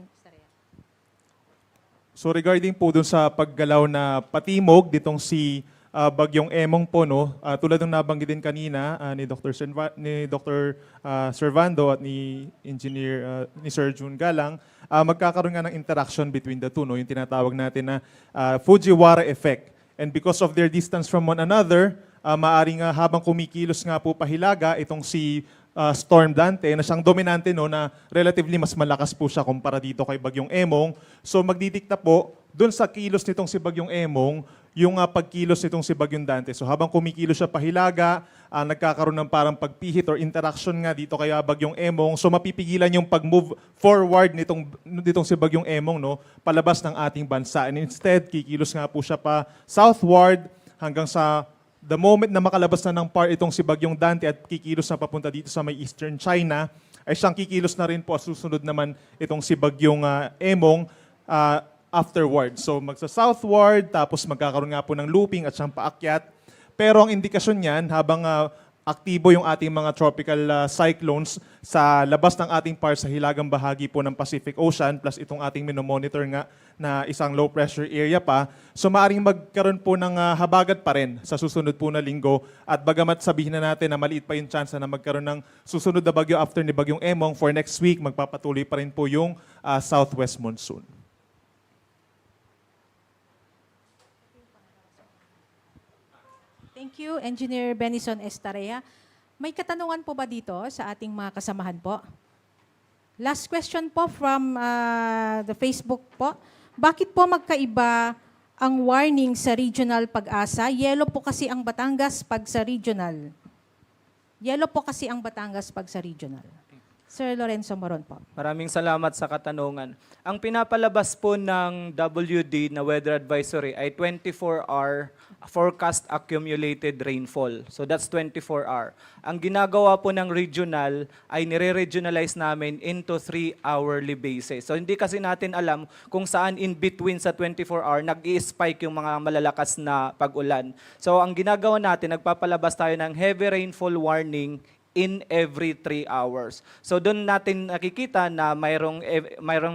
So regarding po dun sa paggalaw na patimog ditong si Bagyong Emong po, no, tulad ng nabanggit din kanina ni Dr. Servando at ni Engineer ni Sir June Galang, magkakaroon nga ng interaction between the two, no, yung tinatawag natin na Fujiwara effect. And because of their distance from one another, maaring habang kumikilos nga po pahilaga itong si Storm Dante na siyang dominante, no, na relatively mas malakas po siya kumpara dito kay Bagyong Emong. So magdidikta po doon sa kilos nitong si Bagyong Emong yung pagkilos nitong si Bagyong Dante. So habang kumikilos siya pahilaga, nagkakaroon ng parang pagpihit or interaction nga dito kay Bagyong Emong. So mapipigilan yung pag-move forward nitong si Bagyong Emong, no, palabas ng ating bansa. And instead, kikilos nga po siya pa southward hanggang sa the moment na makalabas na ng PAR itong si Bagyong Dante at kikilos na papunta dito sa may eastern China, ay siyang kikilos na rin po at susunod naman itong si Bagyong Emong afterward. So magsa-southward, tapos magkakaroon nga po ng looping at siyang paakyat. Pero ang indikasyon niyan, habang aktibo yung ating mga tropical cyclones sa labas ng ating PAR sa hilagang bahagi po ng Pacific Ocean, plus itong ating minomonitor nga na isang low pressure area pa, so maaaring magkaroon po ng habagat pa rin sa susunod po na linggo. At bagamat sabihin na natin na maliit pa yung chance na magkaroon ng susunod na bagyo after ni Bagyong Emong, for next week, magpapatuloy pa rin po yung southwest monsoon. Thank you, Engineer Benison Estarea. May katanungan po ba dito sa ating mga kasamahan po? Last question po from the Facebook po. Bakit po magkaiba ang warning sa regional Pag-asa? Yellow po kasi ang Batangas pag sa regional. Yellow po kasi ang Batangas pag sa regional. Sir Lorenzo Moron po. Maraming salamat sa katanungan. Ang pinapalabas po ng WD na weather advisory ay 24-hour forecast accumulated rainfall. So that's 24-hour. Ang ginagawa po ng regional ay nire-regionalize namin into 3-hourly basis. So hindi kasi natin alam kung saan in between sa 24-hour nag-i-spike yung mga malalakas na pag-ulan. So ang ginagawa natin, nagpapalabas tayo ng heavy rainfall warning in every 3 hours. So doon natin nakikita na mayroong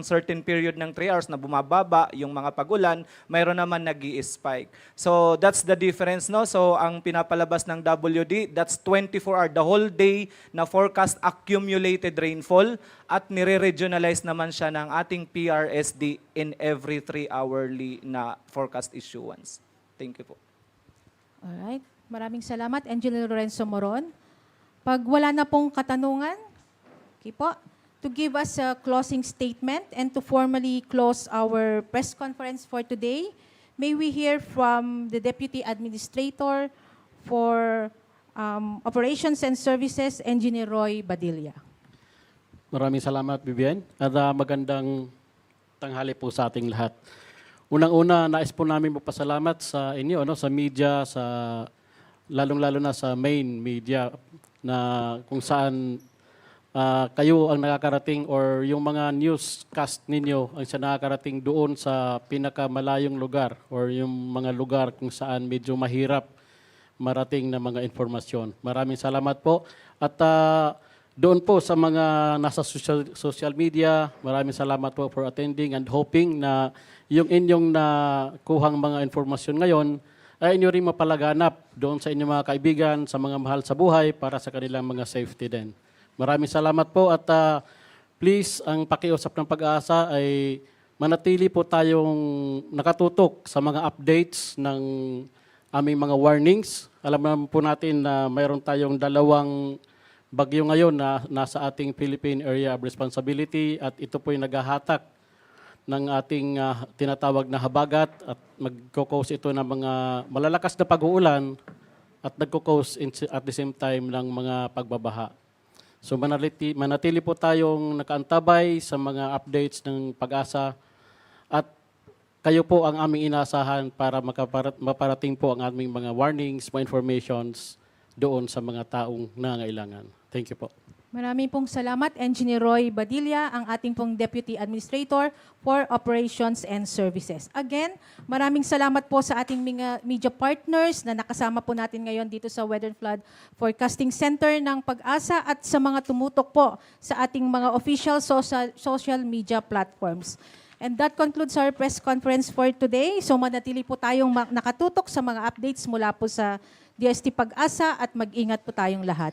certain period ng 3 hours na bumababa yung mga pag-ulan, mayroon naman nag-i-spike. So that's the difference, no? So ang pinapalabas ng WD, that's 24-hour, the whole day na forecast accumulated rainfall at nire-regionalize naman siya ng ating PRSD in every 3-hourly na forecast issuance. Thank you po. Alright. Maraming salamat, Engineer Lorenzo Moron. Pag wala na pong katanungan, okay po, to give us a closing statement and to formally close our press conference for today, may we hear from the Deputy Administrator for Operations and Services, Engineer Roy Badilla. Maraming salamat, Vivian. At magandang tanghali po sa ating lahat. Unang-una, nais po namin magpasalamat sa inyo, sa media, lalong-lalo na sa main media na kung saan kayo ang nakakarating or yung mga newscast ninyo ang siya nakakarating doon sa pinakamalayong lugar or yung mga lugar kung saan medyo mahirap marating na mga informasyon. Maraming salamat po. At doon po sa mga nasa social media, maraming salamat po for attending and hoping na yung inyong nakuhang mga informasyon ngayon ay inyo rin mapalaganap doon sa inyong mga kaibigan, sa mga mahal sa buhay para sa kanilang mga safety din. Maraming salamat po at please, ang pakiusap ng Pag-asa ay manatili po tayong nakatutok sa mga updates ng aming mga warnings. Alam naman po natin na mayroon tayong 2 bagyo ngayon na nasa ating Philippine Area of Responsibility at ito po yung naghahatak ng ating tinatawag na habagat at magkukause ito ng mga malalakas na pag-uulan at nagkukause at the same time ng mga pagbabaha. So manatili po tayong nakaantabay sa mga updates ng Pag-asa at kayo po ang aming inaasahan para maparating po ang aming mga warnings, mga informations doon sa mga taong nangangailangan. Thank you po. Maraming pong salamat, Engineer Roy Badilla, ang ating pong Deputy Administrator for Operations and Services. Again, maraming salamat po sa ating mga media partners na nakasama po natin ngayon dito sa Weather and Flood Forecasting Center ng Pag-asa at sa mga tumutok po sa ating mga official social media platforms. And that concludes our press conference for today. So manatili po tayong nakatutok sa mga updates mula po sa DST Pag-asa at mag-ingat po tayong lahat.